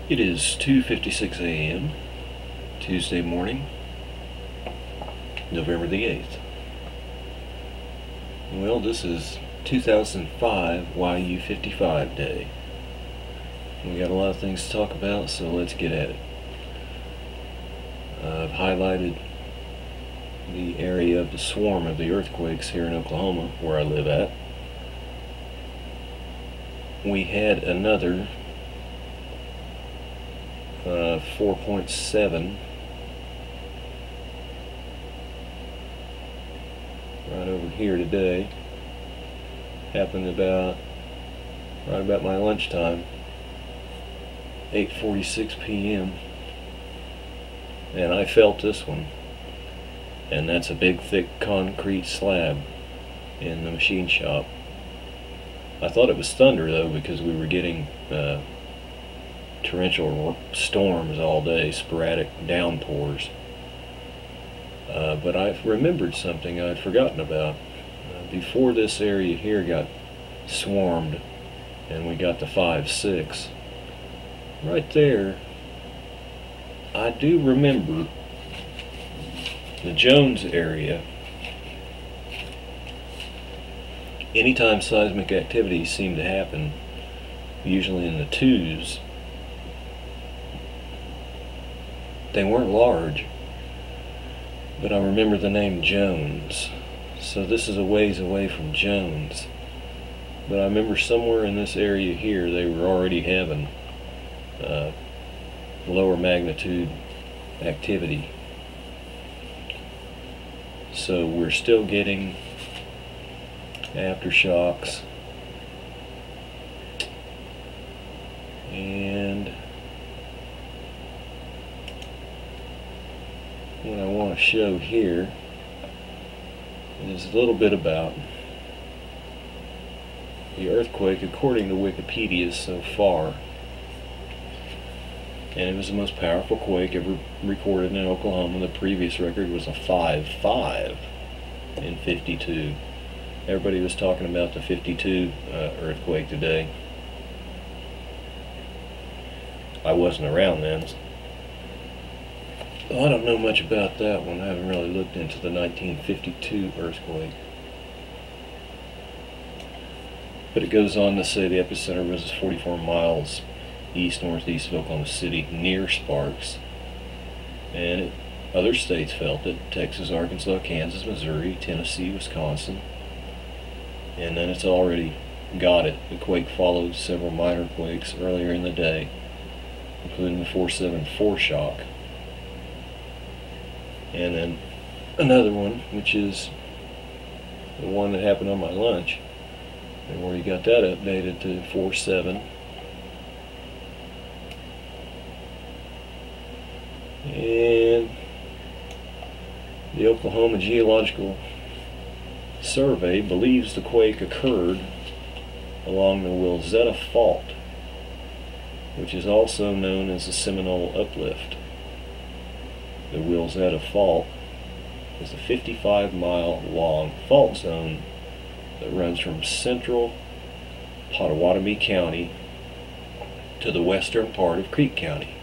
It is 2:56 a.m. Tuesday morning, November the 8th. Well, this is 2005 YU55 day. We got a lot of things to talk about, so let's get at it. I've highlighted the area of the swarm of the earthquakes here in Oklahoma, where I live at. We had another 4.7 right over here today. Happened right about my lunchtime, 8:46 p.m. and I felt this one, and that's a big thick concrete slab in the machine shop. I thought it was thunder though, because we were getting torrential storms all day, sporadic downpours. But I remembered something I'd forgotten about. Before this area here got swarmed and we got to 5.6, right there, I do remember the Jones area. Anytime seismic activity seemed to happen, usually in the 2s, they weren't large, but I remember the name Jones. So this is a ways away from Jones, but I remember somewhere in this area here they were already having lower magnitude activity. So we're still getting aftershocks, and what I want to show here is a little bit about the earthquake according to Wikipedia so far. And it was the most powerful quake ever recorded in Oklahoma. The previous record was a 5.5 in '52. Everybody was talking about the '52 earthquake today. I wasn't around then. I don't know much about that one. I haven't really looked into the 1952 earthquake. But it goes on to say the epicenter was 44 miles east-northeast of Oklahoma City, near Sparks. And other states felt it: Texas, Arkansas, Kansas, Missouri, Tennessee, Wisconsin. And then it's already got it. The quake followed several minor quakes earlier in the day, including the 4.7 aftershock. And then another one, which is the one that happened on my lunch. They've already got that updated to 4.7. And the Oklahoma Geological Survey believes the quake occurred along the Wilzetta Fault, which is also known as the Seminole Uplift. The Wilzetta Fault is a 55-mile long fault zone that runs from central Pottawatomie County to the western part of Creek County.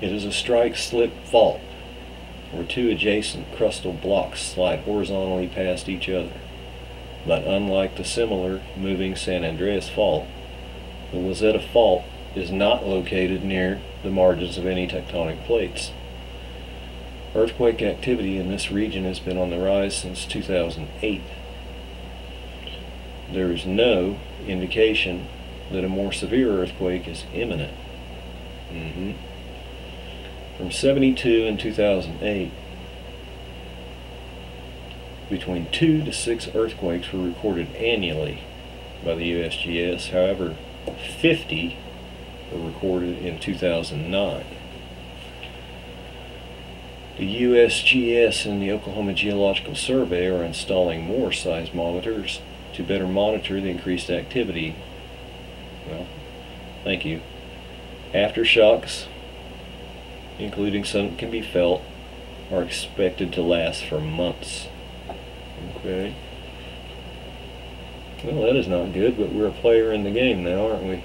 It is a strike-slip fault where two adjacent crustal blocks slide horizontally past each other. But unlike the similar moving San Andreas Fault, the Wilzetta Fault is not located near the margins of any tectonic plates. Earthquake activity in this region has been on the rise since 2008. There is no indication that a more severe earthquake is imminent. From '72 and 2008, between 2 to 6 earthquakes were recorded annually by the USGS. However, 50 were recorded in 2009. The USGS and the Oklahoma Geological Survey are installing more seismometers to better monitor the increased activity. Well, thank you. Aftershocks, including some that can be felt, are expected to last for months. Okay. Well, that is not good, but we're a player in the game now, aren't we?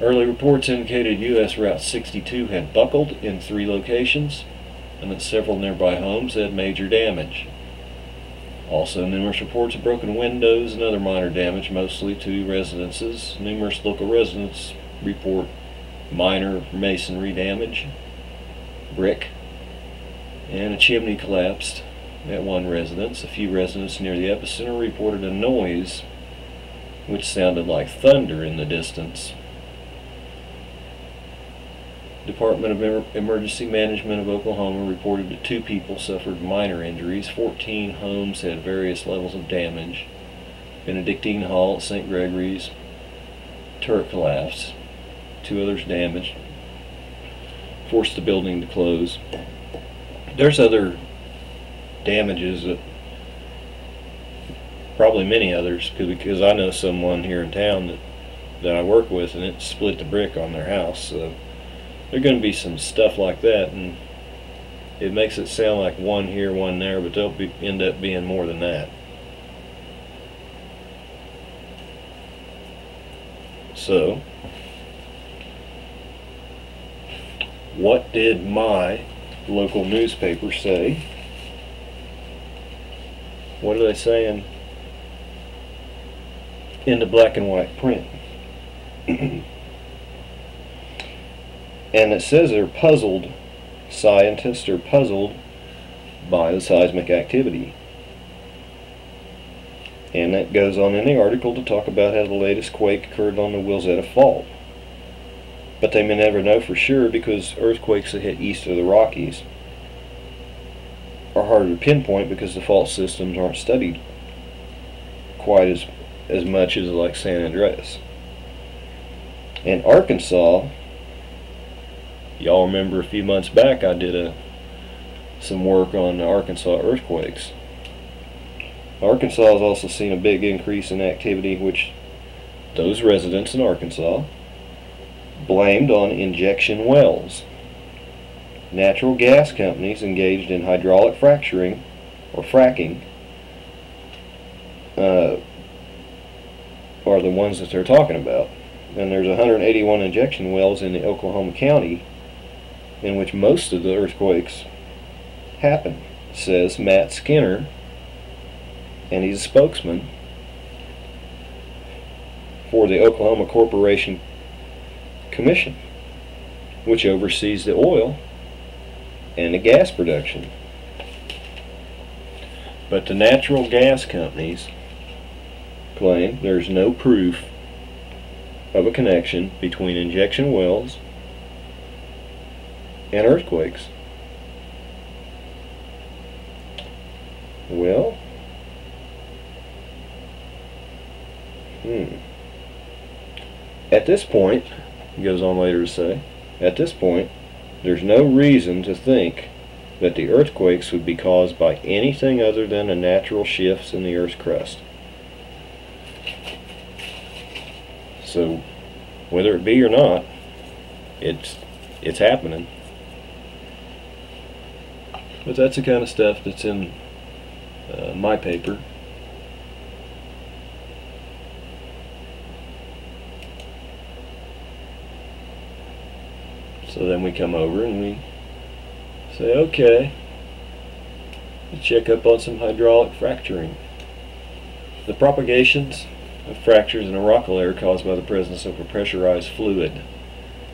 Early reports indicated U.S. Route 62 had buckled in 3 locations and that several nearby homes had major damage. Also, numerous reports of broken windows and other minor damage, mostly to residences. Numerous local residents report minor masonry damage, brick, and a chimney collapsed at one residence. A few residents near the epicenter reported a noise which sounded like thunder in the distance. Department of Emergency Management of Oklahoma reported that 2 people suffered minor injuries. 14 homes had various levels of damage. Benedictine Hall at St. Gregory's turret collapsed. 2 others damaged. Forced the building to close. There's other damages, that probably many others, because I know someone here in town that I work with, and it split the brick on their house. So there's going to be some stuff like that, and it makes it sound like one here, one there, but they'll end up being more than that. So, what did my local newspaper say? What are they saying in the black and white print? And it says they're puzzled, scientists are puzzled by the seismic activity. And that goes on in the article to talk about how the latest quake occurred on the Wilzetta Fault. But they may never know for sure, because earthquakes that hit east of the Rockies are harder to pinpoint because the fault systems aren't studied quite as much as like San Andreas. In Arkansas, y'all remember a few months back I did some work on the Arkansas earthquakes. Arkansas has also seen a big increase in activity, which those residents in Arkansas blamed on injection wells. Natural gas companies engaged in hydraulic fracturing or fracking are the ones that they're talking about. And there's 181 injection wells in the Oklahoma County in which most of the earthquakes happen, says Matt Skinner, and he's a spokesman for the Oklahoma Corporation Commission, which oversees the oil and the gas production. But the natural gas companies claim there's no proof of a connection between injection wells and earthquakes. Well, at this point, he goes on later to say, at this point, there's no reason to think that the earthquakes would be caused by anything other than the natural shifts in the Earth's crust. So, whether it be or not, it's happening. But that's the kind of stuff that's in my paper. So then we come over and we say, okay, let's check up on some hydraulic fracturing. The propagations of fractures in a rock layer caused by the presence of a pressurized fluid.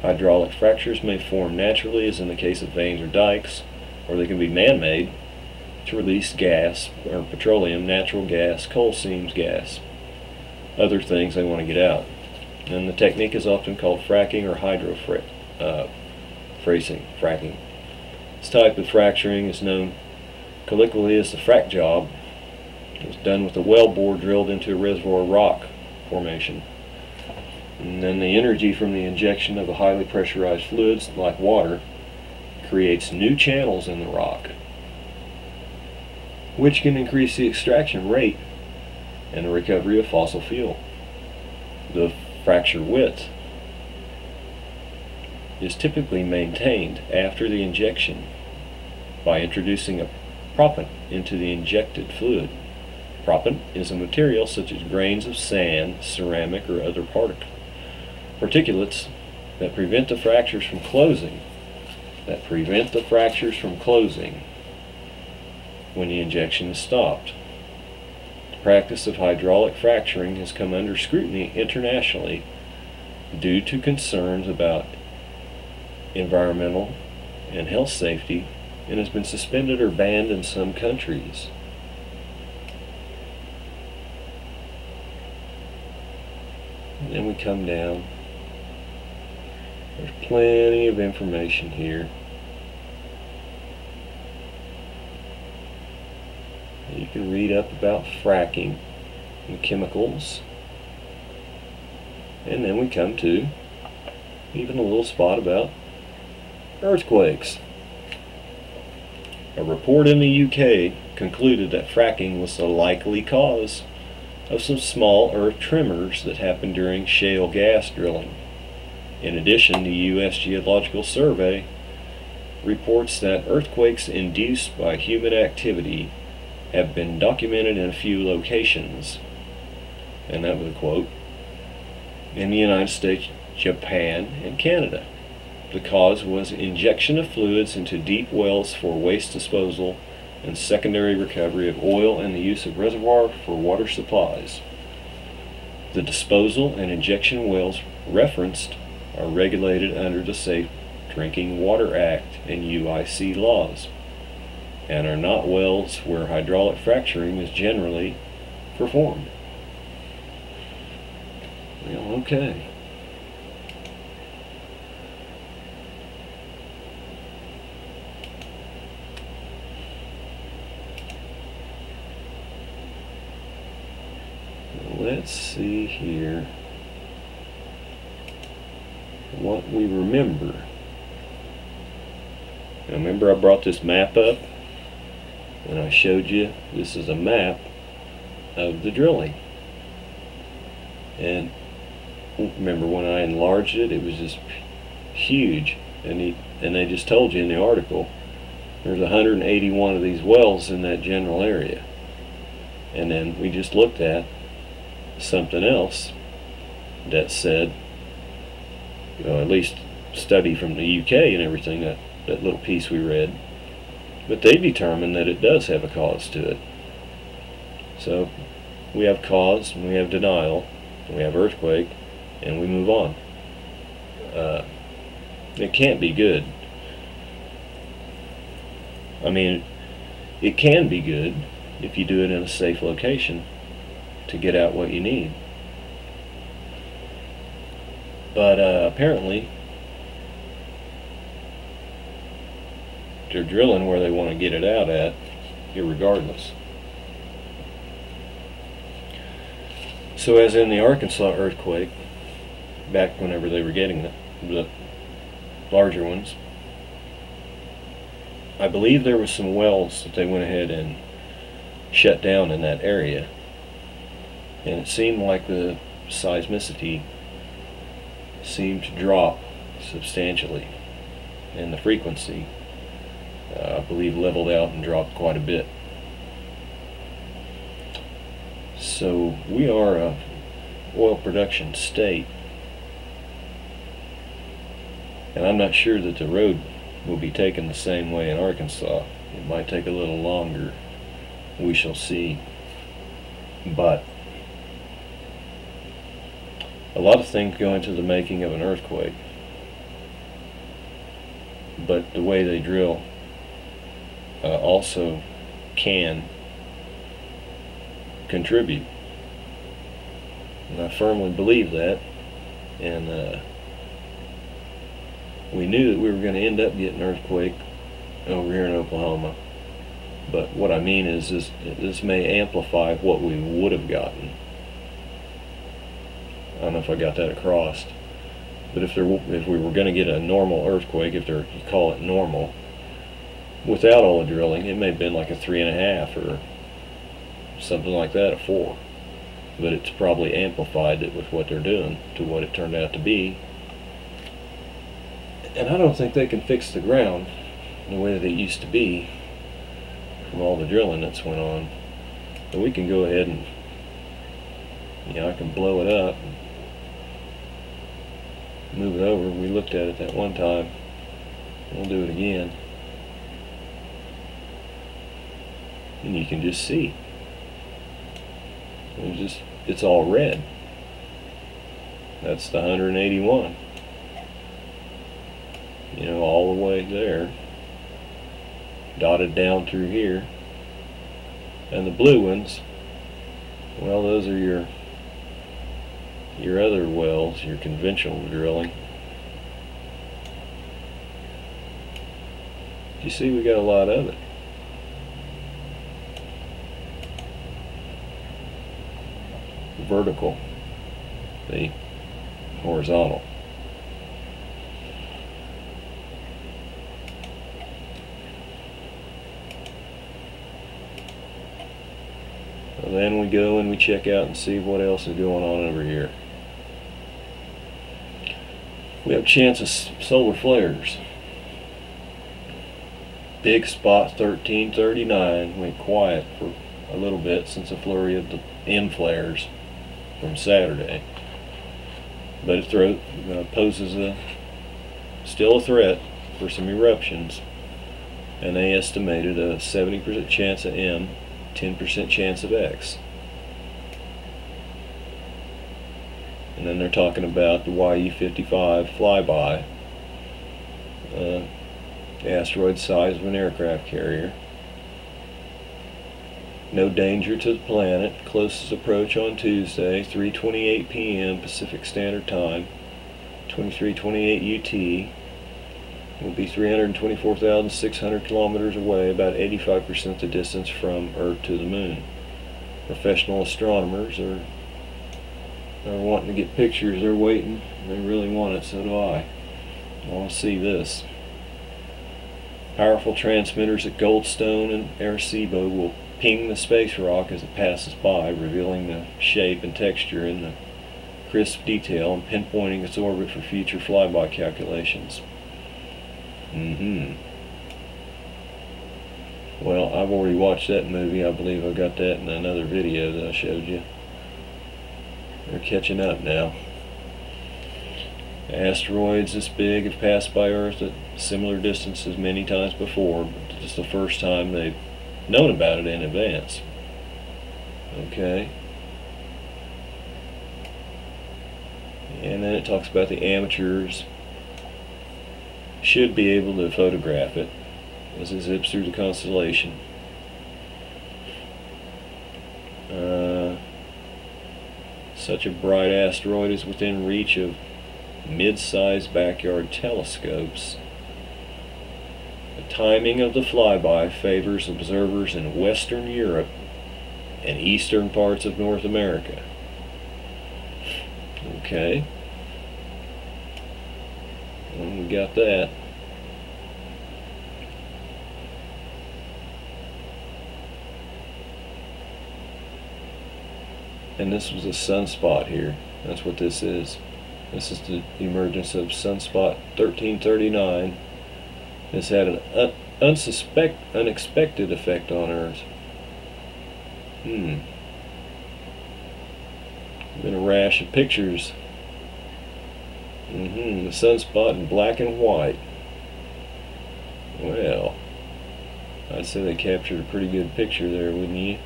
Hydraulic fractures may form naturally, as in the case of veins or dikes, or they can be man-made to release gas or petroleum, natural gas, coal seams gas, other things they want to get out. And the technique is often called fracking or fracking. This type of fracturing is known colloquially as the frack job. It's done with a well bore drilled into a reservoir rock formation. And then the energy from the injection of a highly pressurized fluids like water creates new channels in the rock, which can increase the extraction rate and the recovery of fossil fuel. The fracture width is typically maintained after the injection by introducing a proppant into the injected fluid. Proppant is a material such as grains of sand, ceramic, or other particulates that prevent the fractures from closing. That prevent the fractures from closing when the injection is stopped. The practice of hydraulic fracturing has come under scrutiny internationally due to concerns about environmental and health safety, and has been suspended or banned in some countries. And then we come down. There's plenty of information here. You can read up about fracking and chemicals. And then we come to even a little spot about earthquakes. A report in the UK concluded that fracking was the likely cause of some small earth tremors that happened during shale gas drilling. In addition, the U.S. Geological Survey reports that earthquakes induced by human activity have been documented in a few locations. And that was a quote. In the United States, Japan, and Canada. The cause was injection of fluids into deep wells for waste disposal and secondary recovery of oil and the use of reservoir for water supplies. The disposal and injection wells referenced are regulated under the Safe Drinking Water Act and UIC laws, and are not wells where hydraulic fracturing is generally performed. Well, okay. Let's see here what we remember. Now remember I brought this map up and I showed you this is a map of the drilling. And remember when I enlarged it, it was just huge, and they just told you in the article there's 181 of these wells in that general area. And then we just looked at something else that said, at least study from the UK and everything, that little piece we read, but they determined that it does have a cause to it. So we have cause, and we have denial, and we have earthquake, and we move on. It can't be good. I mean, it can be good if you do it in a safe location to get out what you need. But apparently they're drilling where they want to get it out at, irregardless. So as in the Arkansas earthquake, back whenever they were getting the larger ones, I believe there were some wells that they went ahead and shut down in that area, and it seemed like the seismicity seemed to drop substantially, and the frequency I believe leveled out and dropped quite a bit. So we are a oil production state, and I'm not sure that the road will be taken the same way in Arkansas. It might take a little longer. We shall see. But a lot of things go into the making of an earthquake, but the way they drill also can contribute, and I firmly believe that. And we knew that we were going to end up getting an earthquake over here in Oklahoma, but what I mean is this may amplify what we would have gotten. I don't know if I got that across, but if we were going to get a normal earthquake, if you call it normal, without all the drilling, it may have been like a 3.5 or something like that, a 4. But it's probably amplified it with what they're doing to what it turned out to be. And I don't think they can fix the ground the way that it used to be from all the drilling that's went on. But we can go ahead and, I can blow it up. Move it over. We looked at it that one time. We'll do it again. And you can just see. It's all red. That's the 181. You know, all the way there. Dotted down through here. And the blue ones, well, those are your other wells, your conventional drilling. You see, we got a lot of it. Vertical, the horizontal. And then we go and we check out and see what else is going on over here. We have a chance of solar flares. Big spot 1339 went quiet for a little bit since a flurry of the M flares from Saturday, but it poses still a threat for some eruptions, and they estimated a 70% chance of M, 10% chance of X. And then they're talking about the YU55 flyby, the asteroid size of an aircraft carrier. No danger to the planet. Closest approach on Tuesday, 3:28 p.m. Pacific Standard Time, 23:28 UT. Will be 324,600 kilometers away, about 85% the distance from Earth to the Moon. Professional astronomers are wanting to get pictures. They're waiting. They really want it. So do I. I want to see this. Powerful transmitters at Goldstone and Arecibo will ping the space rock as it passes by, revealing the shape and texture in the crisp detail and pinpointing its orbit for future flyby calculations. Well, I've already watched that movie. I believe I got that in another video that I showed you. They're catching up now. Asteroids this big have passed by Earth at similar distances many times before, but this is the first time they've known about it in advance. Okay. And then it talks about the amateurs should be able to photograph it as it zips through the constellation. Such a bright asteroid is within reach of mid-sized backyard telescopes. The timing of the flyby favors observers in Western Europe and eastern parts of North America. Okay. Well, we got that. And this was a sunspot here. That's what this is. This is the emergence of sunspot 1339. This had an unexpected effect on Earth. Been a rash of pictures. The sunspot in black and white. Well, I'd say they captured a pretty good picture there, wouldn't you?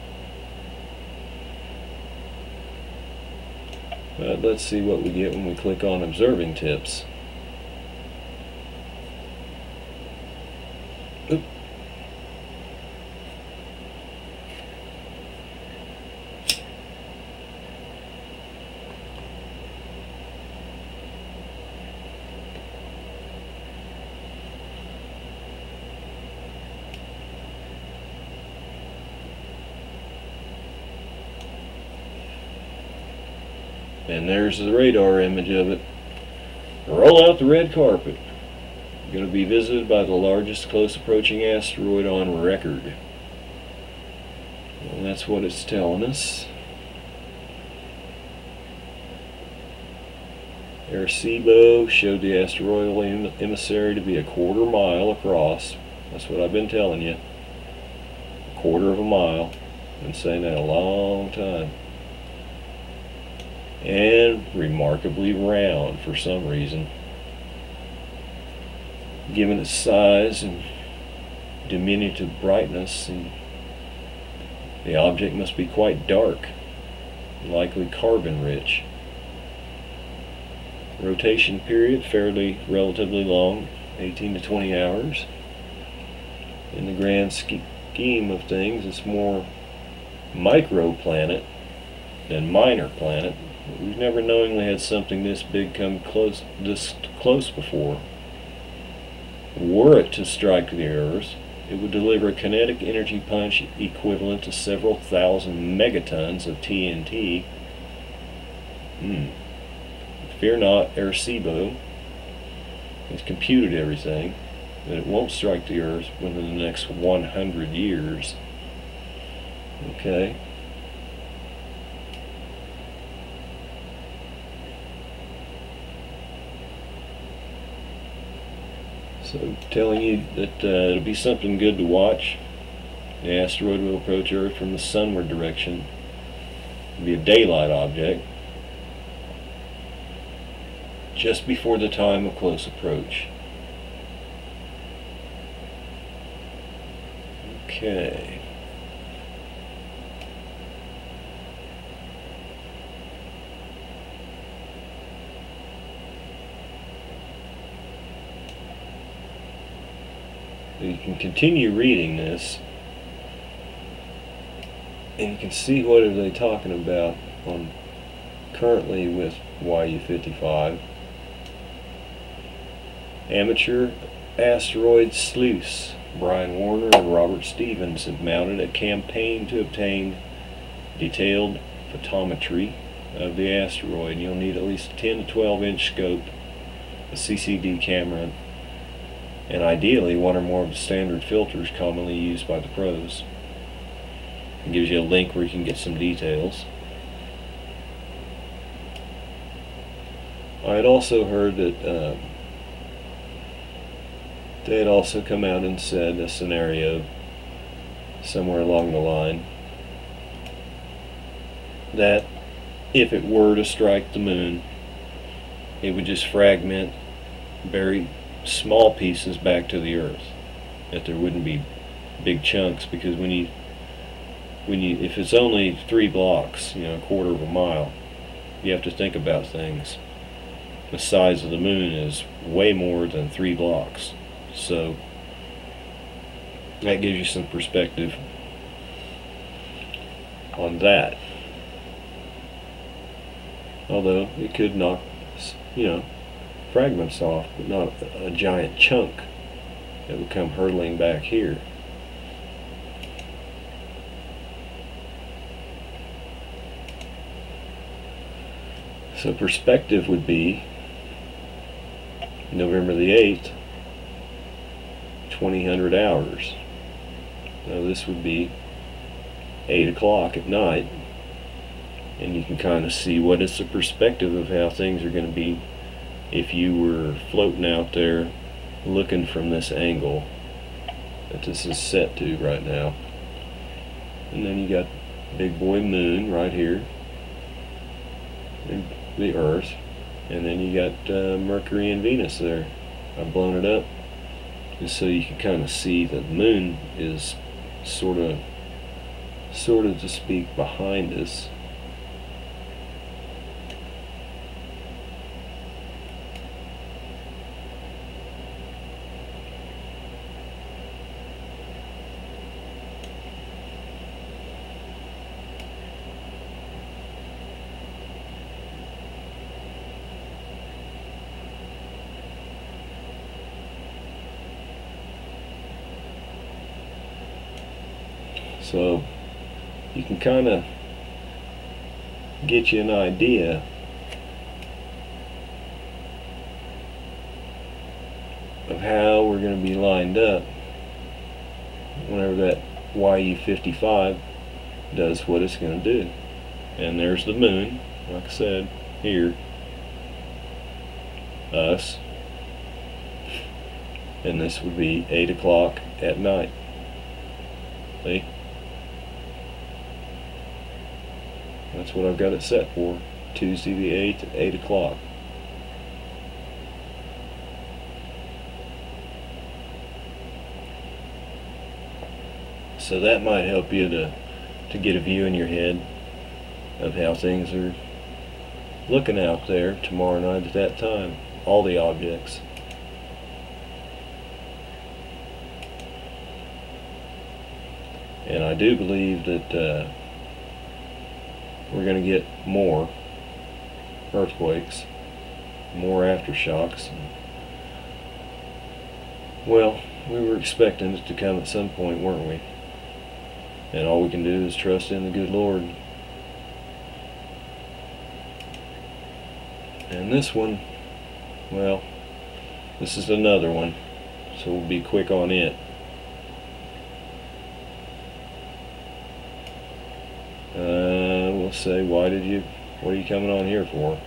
But let's see what we get when we click on observing tips. Oop. And there's the radar image of it. Roll out the red carpet. Going to be visited by the largest close approaching asteroid on record. Well, that's what it's telling us. Arecibo showed the asteroidal emissary to be a quarter mile across. That's what I've been telling you. A quarter of a mile. I've been saying that a long time. and remarkably round for some reason. Given its size and diminutive brightness, the object must be quite dark, likely carbon rich. Rotation period relatively long, 18 to 20 hours. In the grand scheme of things, it's more microplanet than minor planet. We've never knowingly had something this big come this close before. Were it to strike the Earth, it would deliver a kinetic energy punch equivalent to several thousand megatons of TNT. Fear not, Arecibo has computed everything, that it won't strike the Earth within the next 100 years. Okay. So, telling you that it'll be something good to watch. The asteroid will approach Earth from the sunward direction. It'll be a daylight object, just before the time of close approach. Okay. You can continue reading this, and you can see what are they talking about on currently with YU55. Amateur asteroid sleuths Brian Warner and Robert Stevens have mounted a campaign to obtain detailed photometry of the asteroid. You'll need at least a 10 to 12 inch scope, a CCD camera, and ideally one or more of the standard filters commonly used by the pros. It gives you a link where you can get some details. I had also heard that they had also come out and said a scenario somewhere along the line that if it were to strike the moon, it would just fragment very small pieces back to the Earth, that there wouldn't be big chunks, because if it's only 3 blocks, a quarter of a mile, you have to think about things. The size of the moon is way more than 3 blocks, so that gives you some perspective on that. Although it could knock fragments off, but not a giant chunk that would come hurtling back here. So perspective would be November the 8th, 2000 hours. Now this would be 8 o'clock at night, and you can kind of see what is the perspective of how things are going to be if you were floating out there looking from this angle that this is set to right now. And then you got big boy moon right here, and the Earth, and then you got Mercury and Venus there. I've blown it up just so you can kind of see that the moon is sort of to speak behind us. So you can kind of get you an idea of how we're going to be lined up whenever that YU55 does what it's going to do. And there's the moon, like I said, here, us, and this would be 8 o'clock at night. See? That's what I've got it set for. Tuesday the 8th at 8 o'clock. So that might help you to get a view in your head of how things are looking out there tomorrow night at that time. All the objects. And I do believe that we're going to get more earthquakes, more aftershocks. Well, we were expecting it to come at some point, weren't we? And all we can do is trust in the good Lord. And this one, well, this is another one, so we'll be quick on it. We'll say, what are you coming on here for?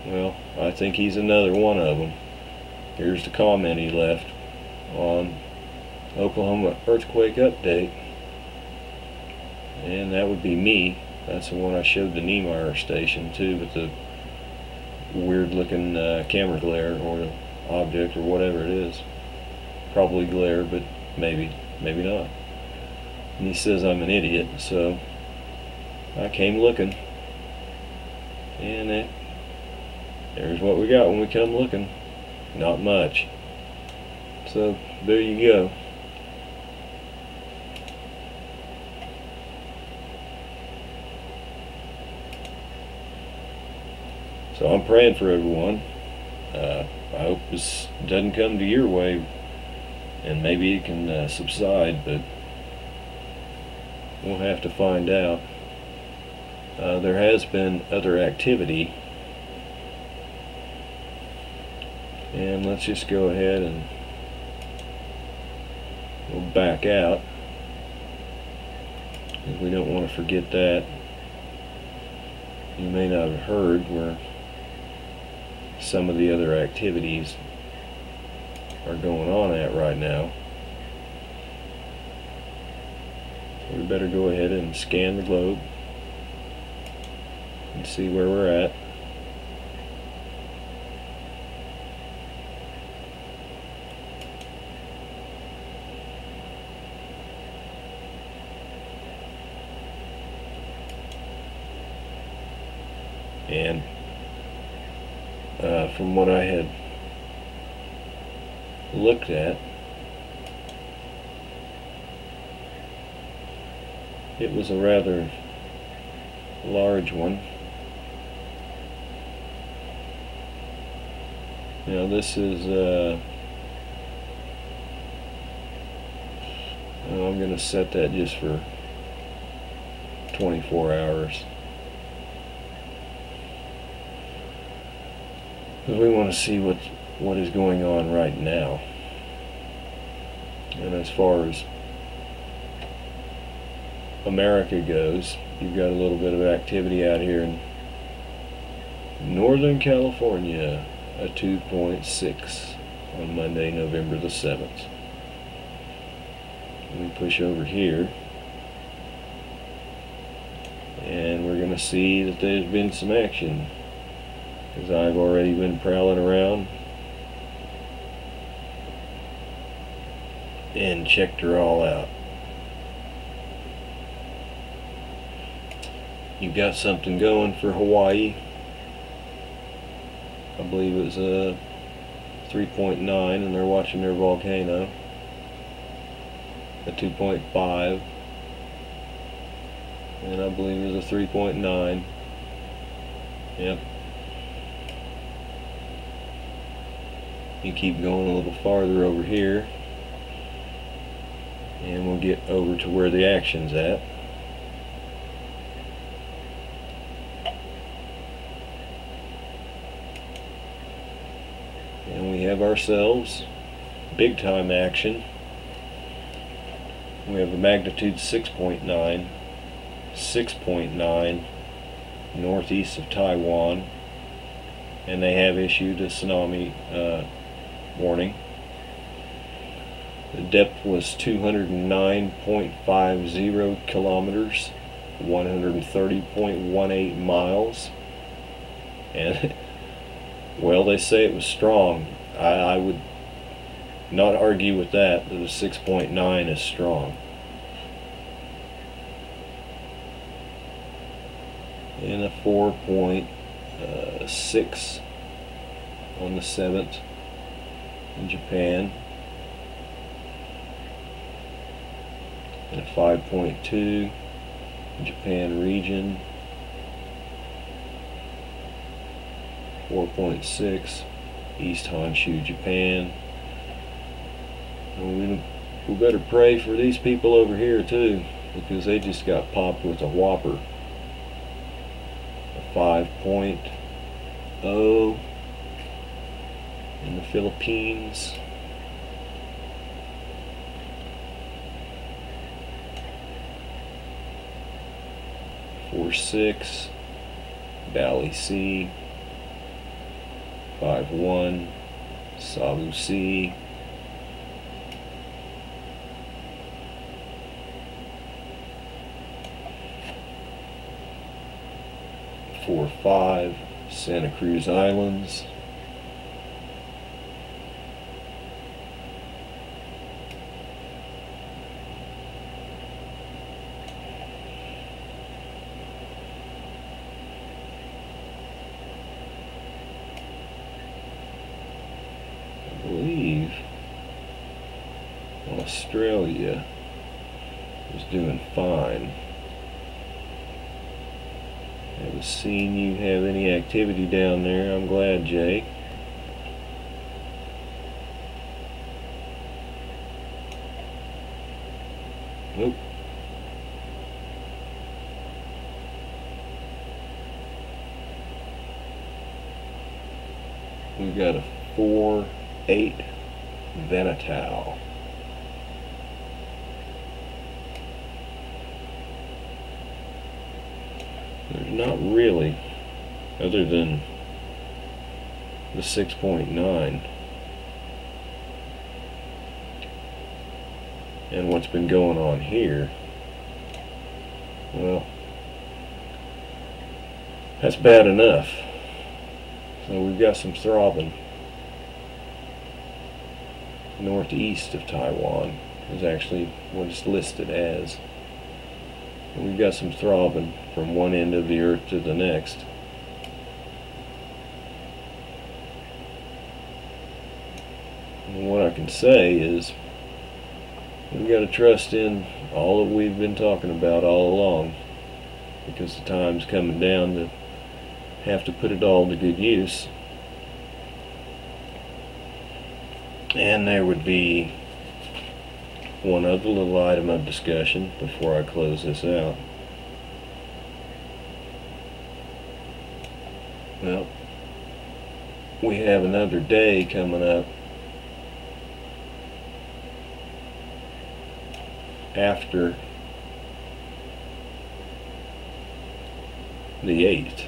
Well, I think he's another one of them. Here's the comment he left on Oklahoma earthquake update. And that would be me. That's the one I showed the Niemeyer station too, with the weird looking camera glare or object or whatever it is. Probably glare, but maybe not. And he says I'm an idiot, so I came looking. And there's what we got when we come looking. Not much. So there you go. So I'm praying for everyone. I hope this doesn't come to your way, and maybe it can subside, but we'll have to find out. There has been other activity, and let's just go ahead and we'll back out, because we don't want to forget that. You may not have heard where some of the other activities are going on at right now. So we better go ahead and scan the globe and see where we're at. And from what I had looked at, it was a rather large one. Now this is I'm going to set that just for 24 hours. Because we want to see what is going on right now. And as far as America goes, you've got a little bit of activity out here in Northern California, a 2.6 on Monday, November the 7th. We push over here, and we're going to see that there's been some action, because I've already been prowling around and checked her all out. You've got something going for Hawaii. I believe it was 3.9, and they're watching their volcano. A 2.5, and I believe it was a 3.9. Yep. You keep going a little farther over here, and we'll get over to where the action's at. And we have ourselves big time action. We have a magnitude 6.9, 6.9 northeast of Taiwan, and they have issued a tsunami warning. The depth was 209.50 kilometers, 130.18 miles, And well, they say it was strong. I would not argue with that a 6.9 is strong. And a 4.6 on the 7th in Japan, and a 5.2 in Japan region, 4.6 East Honshu, Japan. And we better pray for these people over here too, because they just got popped with a whopper. A 5.0 in the Philippines. Four 6 Bali Sea. 5.1 Sabu Sea. 4.5 Santa Cruz Islands. I believe Australia is doing fine. Haven't seen you have any activity down there. I'm glad, Jake. Nope. We've got a 4.8 Venetal. There's not really, other than the 6.9 and what's been going on here. Well, that's bad enough. So we've got some throbbing northeast of Taiwan is actually what it's listed as. And we've got some throbbing from one end of the earth to the next. And what I can say is we've got to trust in all that we've been talking about all along, because the time's coming down to have to put it all to good use. And there would be one other little item of discussion before I close this out. Well, we have another day coming up after the 8th.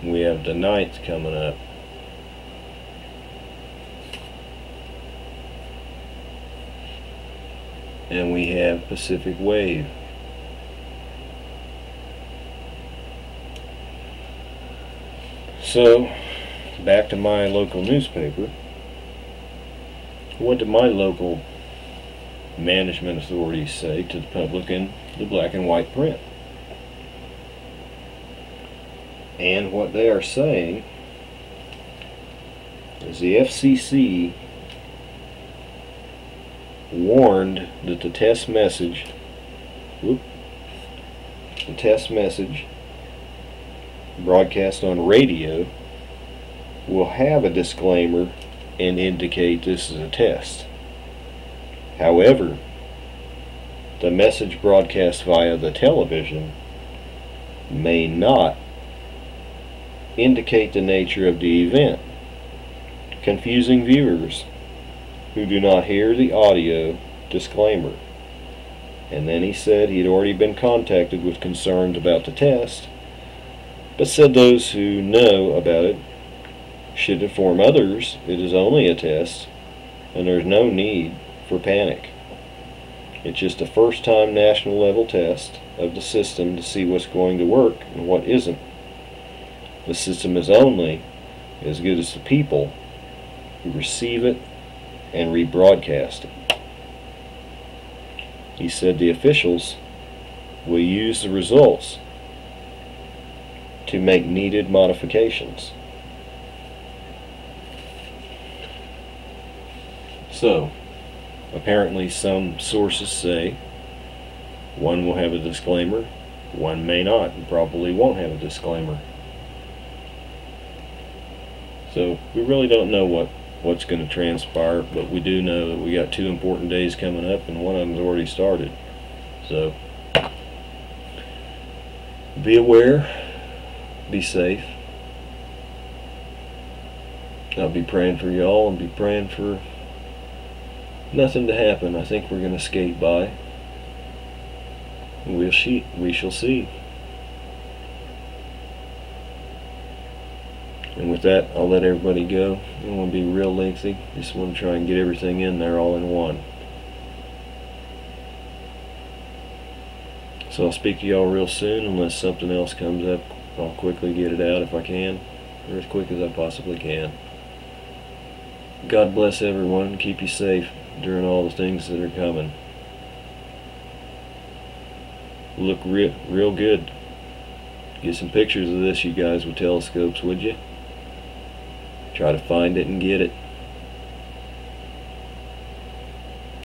We have the 9th coming up. And we have Pacific Wave. So, back to my local newspaper. What did my local management authorities say to the public in the black and white print? And what they are saying is the FCC warned that the test message broadcast on radio will have a disclaimer and indicate this is a test. However, the message broadcast via the television may not indicate the nature of the event, confusing viewers who do not hear the audio disclaimer. And then he said he had already been contacted with concerns about the test, but said those who know about it should inform others it is only a test and there's no need for panic. It's just a first-time national level test of the system to see what's going to work and what isn't. The system is only as good as the people who receive it and rebroadcast it. He said the officials will use the results to make needed modifications. So, apparently some sources say one will have a disclaimer, one may not, and probably won't have a disclaimer. So we really don't know what's going to transpire, but we do know that we got 2 important days coming up, and one of them's already started. So be aware, be safe. I'll be praying for y'all and be praying for nothing to happen. I think we're going to skate by. We shall see. And with that, I'll let everybody go. I don't want to be real lengthy. Just want to try and get everything in there all in one. So I'll speak to y'all real soon. Unless something else comes up, I'll quickly get it out if I can, or as quick as I possibly can. God bless everyone and keep you safe during all the things that are coming. Look real good. Get some pictures of this, you guys, with telescopes, would you? Try to find it and get it.